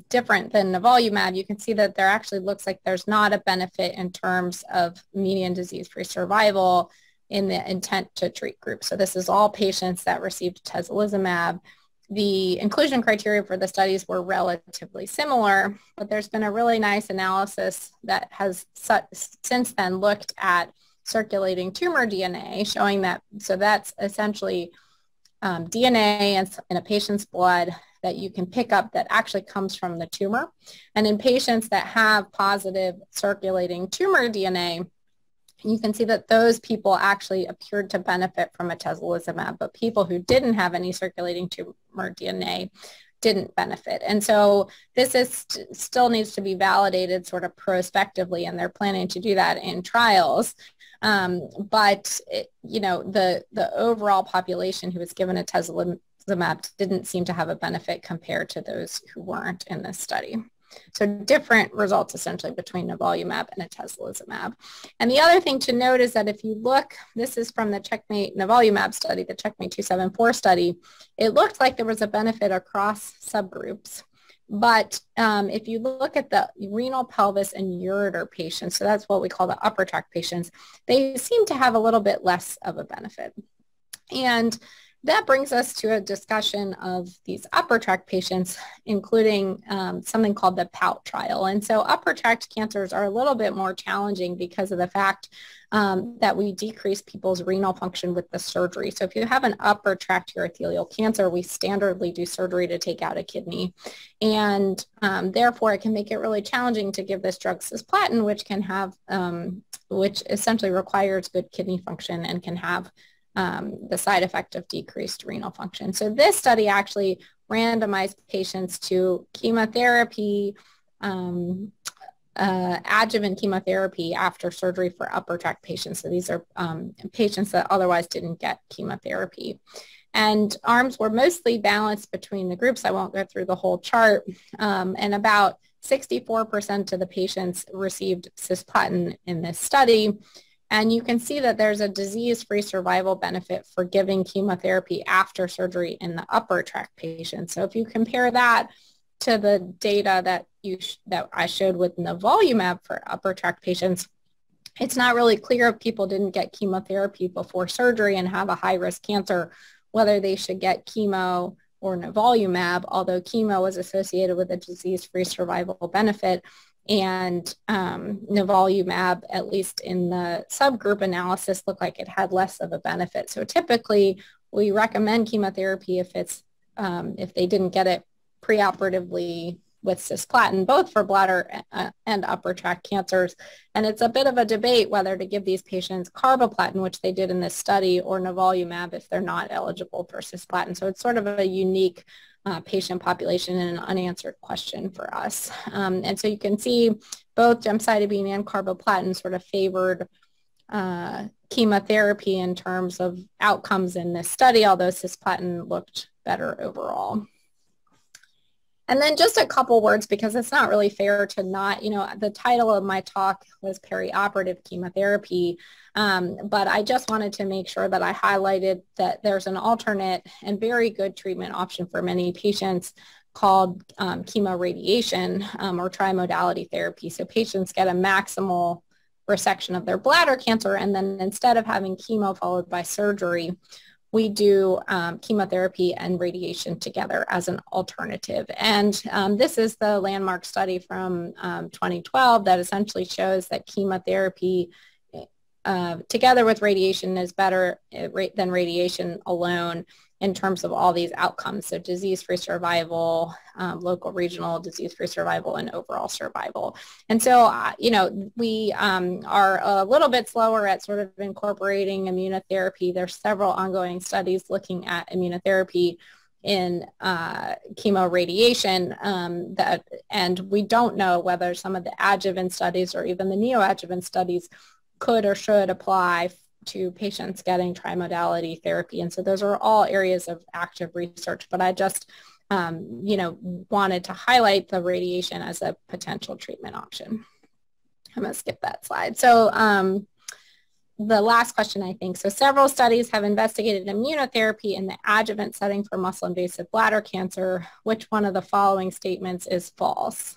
different than nivolumab, you can see that there actually looks like there's not a benefit in terms of median disease-free survival in the intent to treat group. So this is all patients that received atezolizumab. The inclusion criteria for the studies were relatively similar, but there's been a really nice analysis that has since then looked at circulating tumor DNA, showing that, so that's essentially DNA in a patient's blood that you can pick up that actually comes from the tumor. And in patients that have positive circulating tumor DNA, you can see that those people actually appeared to benefit from atezolizumab, but people who didn't have any circulating tumor DNA didn't benefit. And so this still needs to be validated sort of prospectively, and they're planning to do that in trials. But the overall population who was given atezolizumab didn't seem to have a benefit compared to those who weren't in this study. So different results essentially between nivolumab and atezolizumab. And the other thing to note is that if you look, this is from the CheckMate nivolumab study, the CheckMate 274 study, it looked like there was a benefit across subgroups. But if you look at the renal, pelvis, and ureter patients, so that's what we call the upper tract patients, they seem to have a little bit less of a benefit. And that brings us to a discussion of these upper tract patients, including something called the POUT trial. And so upper tract cancers are a little bit more challenging because of the fact that we decrease people's renal function with the surgery. So if you have an upper tract urothelial cancer, we standardly do surgery to take out a kidney. And therefore, it can make it really challenging to give this drug cisplatin, which essentially requires good kidney function and can have the side effect of decreased renal function. So this study actually randomized patients to chemotherapy, adjuvant chemotherapy after surgery for upper tract patients. So these are patients that otherwise didn't get chemotherapy. And arms were mostly balanced between the groups. I won't go through the whole chart. And about 64% of the patients received cisplatin in this study. And you can see that there's a disease-free survival benefit for giving chemotherapy after surgery in the upper tract patients. So if you compare that to the data that I showed with nivolumab for upper tract patients, it's not really clear if people didn't get chemotherapy before surgery and have a high-risk cancer, whether they should get chemo or nivolumab, although chemo was associated with a disease-free survival benefit. And nivolumab, at least in the subgroup analysis, looked like it had less of a benefit. So typically, we recommend chemotherapy if they didn't get it preoperatively with cisplatin, both for bladder and upper tract cancers. And it's a bit of a debate whether to give these patients carboplatin, which they did in this study, or nivolumab if they're not eligible for cisplatin. So it's sort of a unique patient population and an unanswered question for us. And so you can see both gemcitabine and carboplatin sort of favored chemotherapy in terms of outcomes in this study, although cisplatin looked better overall. And then just a couple words, because it's not really fair to not, the title of my talk was Peri Operative chemotherapy, but I just wanted to make sure that I highlighted that there's an alternate and very good treatment option for many patients called chemoradiation or trimodality therapy. So patients get a maximal resection of their bladder cancer, and then instead of having chemo followed by surgery, we do chemotherapy and radiation together as an alternative. And this is the landmark study from 2012 that essentially shows that chemotherapy together with radiation is better than radiation alone in terms of all these outcomes. So disease-free survival, local regional disease-free survival, and overall survival. And so, we are a little bit slower at sort of incorporating immunotherapy. There's several ongoing studies looking at immunotherapy in chemoradiation and we don't know whether some of the adjuvant studies or even the neoadjuvant studies could or should apply to patients getting trimodality therapy. And so those are all areas of active research, but I just, wanted to highlight the radiation as a potential treatment option. I'm going to skip that slide. So the last question, I think. So several studies have investigated immunotherapy in the adjuvant setting for muscle-invasive bladder cancer. Which one of the following statements is false?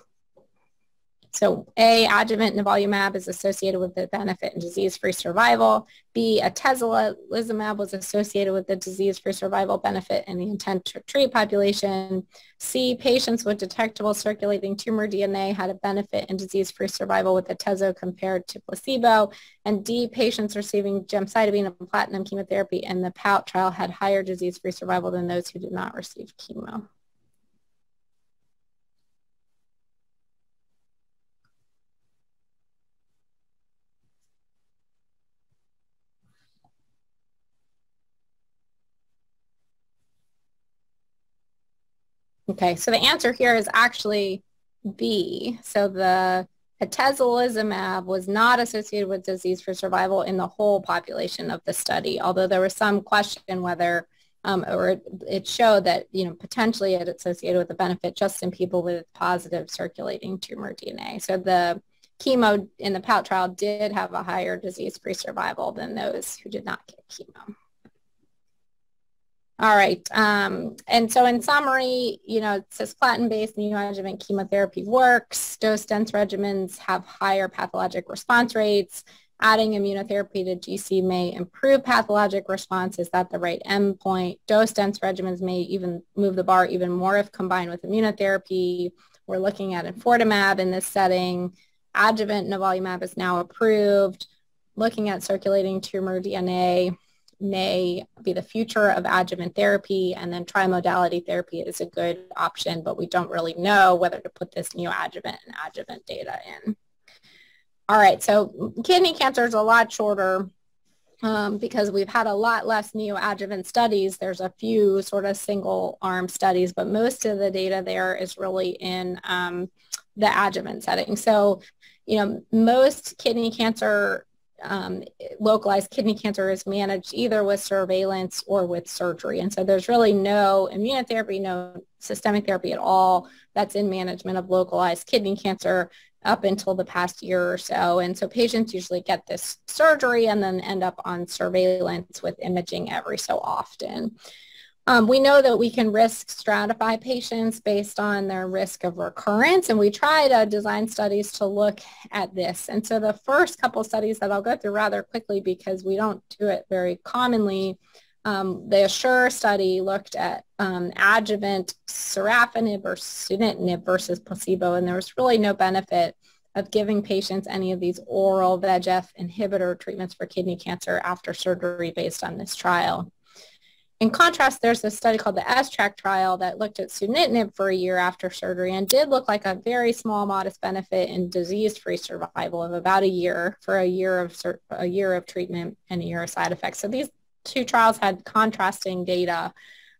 So A, adjuvant nivolumab is associated with the benefit in disease-free survival. B, atezolizumab was associated with the disease-free survival benefit in the intent to treat population. C, patients with detectable circulating tumor DNA had a benefit in disease-free survival with atezo compared to placebo. And D, patients receiving gemcitabine and platinum chemotherapy in the POUT trial had higher disease-free survival than those who did not receive chemo. Okay, so the answer here is actually B. So the atezolizumab was not associated with disease-free survival in the whole population of the study, although there was some question whether, or it showed that, potentially it associated with the benefit just in people with positive circulating tumor DNA. So the chemo in the POUT trial did have a higher disease-free survival than those who did not get chemo. All right. And so in summary, cisplatin-based neoadjuvant chemotherapy works. Dose-dense regimens have higher pathologic response rates. Adding immunotherapy to GC may improve pathologic response. Is that the right endpoint? Dose-dense regimens may even move the bar even more if combined with immunotherapy. We're looking at enfortumab in this setting. Adjuvant nivolumab is now approved. Looking at circulating tumor DNA may be the future of adjuvant therapy, and then trimodality therapy is a good option, but we don't really know whether to put this neoadjuvant and adjuvant data in. All right, so kidney cancer is a lot shorter because we've had a lot less neoadjuvant studies. There's a few sort of single arm studies, but most of the data there is really in the adjuvant setting. So, most kidney cancer localized kidney cancer is managed either with surveillance or with surgery. And so there's really no immunotherapy, no systemic therapy at all that's in management of localized kidney cancer up until the past year or so. And so patients usually get this surgery and then end up on surveillance with imaging every so often. We know that we can risk stratify patients based on their risk of recurrence, and we try to design studies to look at this. And so the first couple studies that I'll go through rather quickly because we don't do it very commonly, the ASSURE study looked at adjuvant sorafenib or sunitinib versus placebo, and there was really no benefit of giving patients any of these oral VEGF inhibitor treatments for kidney cancer after surgery based on this trial. In contrast, there's a study called the S-TRACK trial that looked at sunitinib for a year after surgery and did look like a very small modest benefit in disease-free survival of about a year for a year of treatment and a year of side effects. So these two trials had contrasting data.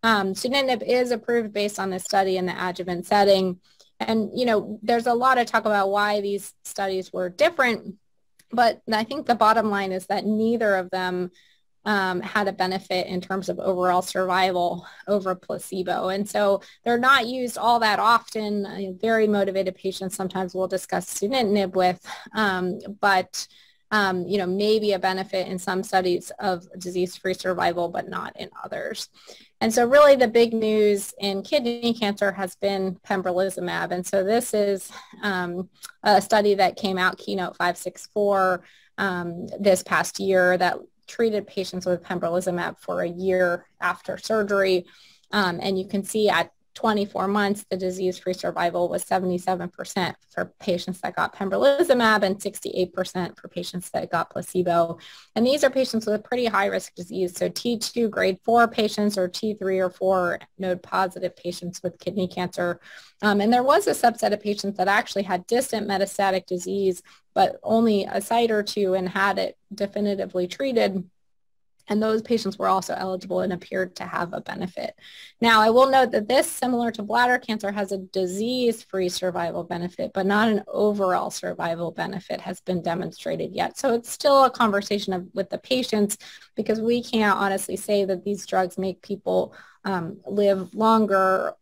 Sunitinib is approved based on this study in the adjuvant setting. And, there's a lot of talk about why these studies were different, but I think the bottom line is that neither of them had a benefit in terms of overall survival over placebo. And so they're not used all that often. Very motivated patients sometimes will discuss sunitinib with, but maybe a benefit in some studies of disease-free survival, but not in others. And so really the big news in kidney cancer has been pembrolizumab. And so this is a study that came out, Keynote 564, this past year that treated patients with pembrolizumab for a year after surgery. And you can see at 24 months, the disease-free survival was 77% for patients that got pembrolizumab and 68% for patients that got placebo. And these are patients with a pretty high-risk disease. So T2 grade 4 patients or T3 or 4 node positive patients with kidney cancer. And there was a subset of patients that actually had distant metastatic disease, but only a site or two and had it definitively treated. And those patients were also eligible and appeared to have a benefit. Now, I will note that this, similar to bladder cancer, has a disease-free survival benefit, but not an overall survival benefit has been demonstrated yet. So it's still a conversation with the patients, because we can't honestly say that these drugs make people live longer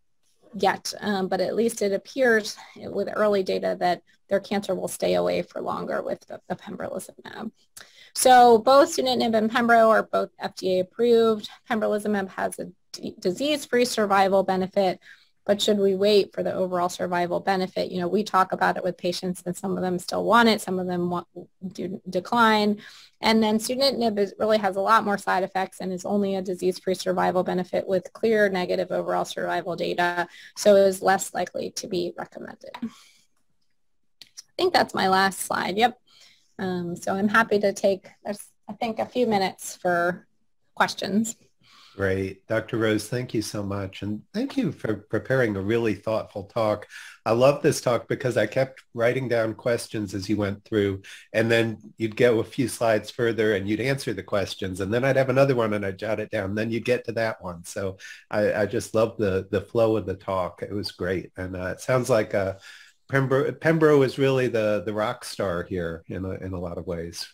yet, but at least it appears with early data that their cancer will stay away for longer with the pembrolizumab. So both sunitinib and pembro are both FDA approved. Pembrolizumab has a disease-free survival benefit, but should we wait for the overall survival benefit? You know, we talk about it with patients and some of them still want it, some of them do decline. And then sunitinib really has a lot more side effects and is only a disease-free survival benefit with clear negative overall survival data. So it is less likely to be recommended. I think that's my last slide. Yep. So I'm happy to take, I think, a few minutes for questions. Great. Dr. Rose, thank you so much. And thank you for preparing a really thoughtful talk. I love this talk because I kept writing down questions as you went through, and then you'd go a few slides further and you'd answer the questions, and then I'd have another one and I'd jot it down. Then you get to that one. So I just love the flow of the talk. It was great. And it sounds like Pembro is really the rock star here in a lot of ways,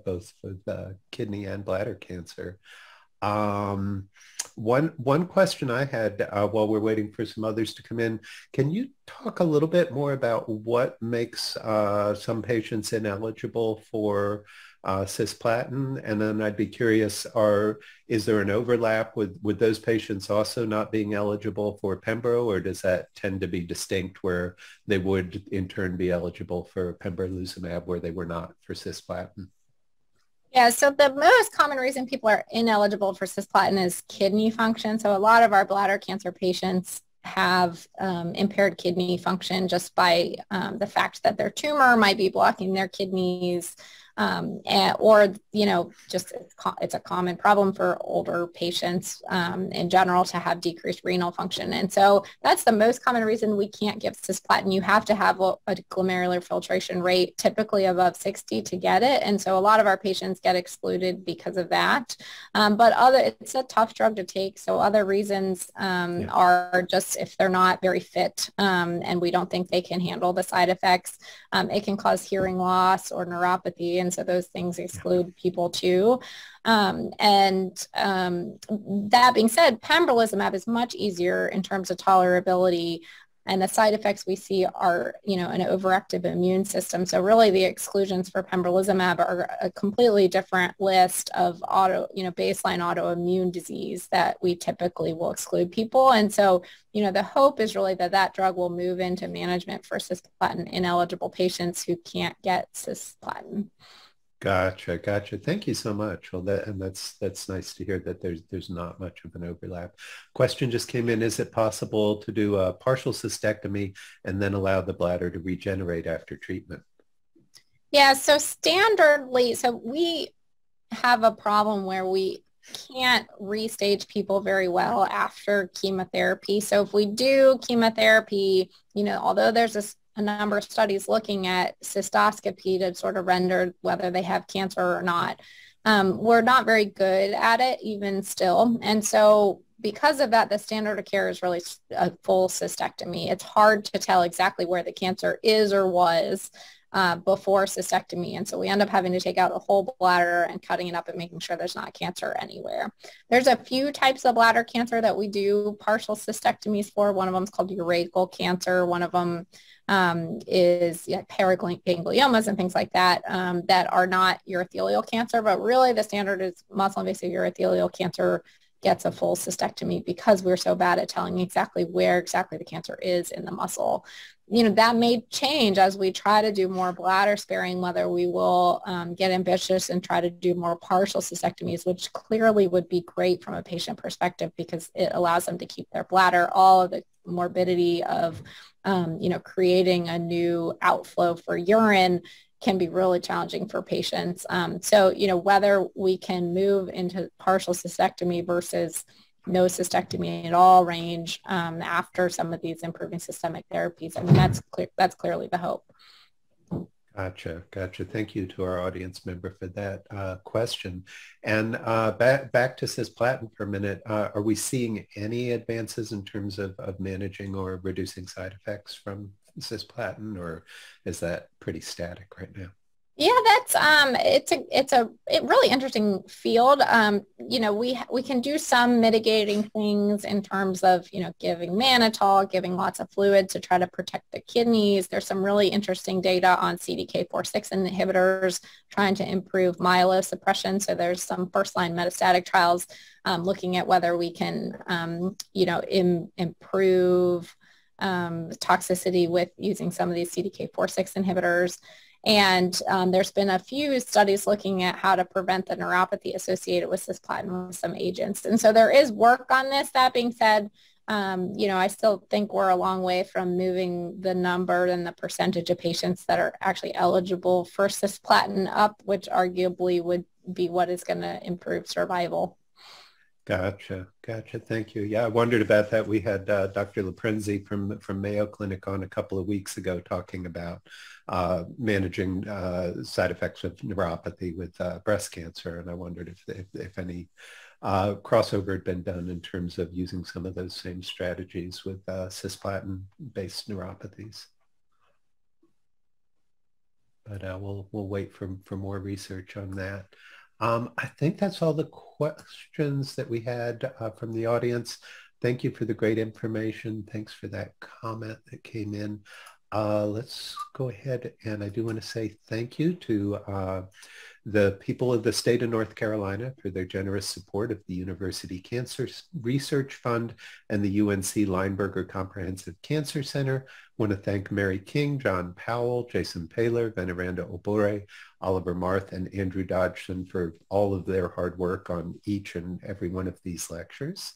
both with kidney and bladder cancer. One question I had while we're waiting for some others to come in, can you talk a little bit more about what makes some patients ineligible for cisplatin? And then I'd be curious, is there an overlap with those patients also not being eligible for pembro, or does that tend to be distinct where they would in turn be eligible for pembrolizumab where they were not for cisplatin? Yeah, so the most common reason people are ineligible for cisplatin is kidney function. So a lot of our bladder cancer patients have impaired kidney function just by the fact that their tumor might be blocking their kidneys, or, you know, just it's a common problem for older patients in general to have decreased renal function. And so that's the most common reason we can't give cisplatin. You have to have a glomerular filtration rate typically above 60 to get it. And so a lot of our patients get excluded because of that. But it's a tough drug to take. So other reasons are just if they're not very fit and we don't think they can handle the side effects. It can cause hearing loss or neuropathy. And so those things exclude people too. That being said, pembrolizumab is much easier in terms of tolerability, and the side effects we see are, you know, an overactive immune system. So really the exclusions for pembrolizumab are a completely different list of baseline autoimmune disease that we typically will exclude people. And so, you know, the hope is really that drug will move into management for cisplatin ineligible patients who can't get cisplatin. Gotcha. Thank you so much. Well, that's nice to hear that there's not much of an overlap. Question just came in. Is it possible to do a partial cystectomy and then allow the bladder to regenerate after treatment? Yeah, so we have a problem where we can't restage people very well after chemotherapy. So if we do chemotherapy, you know, although there's a number of studies looking at cystoscopy to sort of render whether they have cancer or not, we're not very good at it even still. And so because of that, the standard of care is really a full cystectomy. It's hard to tell exactly where the cancer is or was before cystectomy. And so we end up having to take out a whole bladder and cutting it up and making sure there's not cancer anywhere. There's a few types of bladder cancer that we do partial cystectomies for. One of them is called urachal cancer. One of them is perigangliomas and things like that that are not urothelial cancer, but really the standard is muscle-invasive urothelial cancer gets a full cystectomy because we're so bad at telling exactly where exactly the cancer is in the muscle. That may change as we try to do more bladder sparing, whether we will get ambitious and try to do more partial cystectomies, which clearly would be great from a patient perspective because it allows them to keep their bladder. All of the morbidity of, creating a new outflow for urine can be really challenging for patients. So, whether we can move into partial cystectomy versus no cystectomy at all range after some of these improving systemic therapies. I mean, that's clearly the hope. Gotcha. Thank you to our audience member for that question. And back to cisplatin for a minute. Are we seeing any advances in terms of managing or reducing side effects from cisplatin, or is that pretty static right now? Yeah, it's a really interesting field. We can do some mitigating things in terms of, giving mannitol, giving lots of fluid to try to protect the kidneys. There's some really interesting data on CDK4/6 inhibitors trying to improve myelosuppression. So there's some first-line metastatic trials looking at whether we can, improve toxicity with using some of these CDK4/6 inhibitors. And there's been a few studies looking at how to prevent the neuropathy associated with cisplatin with some agents. And so there is work on this. That being said, I still think we're a long way from moving the number and the percentage of patients that are actually eligible for cisplatin up, which arguably would be what is going to improve survival. Gotcha. Thank you. Yeah, I wondered about that. We had Dr. Laprenzi from Mayo Clinic on a couple of weeks ago talking about managing side effects of neuropathy with breast cancer. And I wondered if any crossover had been done in terms of using some of those same strategies with cisplatin-based neuropathies. But we'll wait for more research on that. I think that's all the questions that we had from the audience. Thank you for the great information. Thanks for that comment that came in. Let's go ahead, and I do want to say thank you to the people of the state of North Carolina for their generous support of the University Cancer Research Fund and the UNC Lineberger Comprehensive Cancer Center. I want to thank Mary King, John Powell, Jason Paler, Veneranda Obore, Oliver Marth, and Andrew Dodgson for all of their hard work on each and every one of these lectures.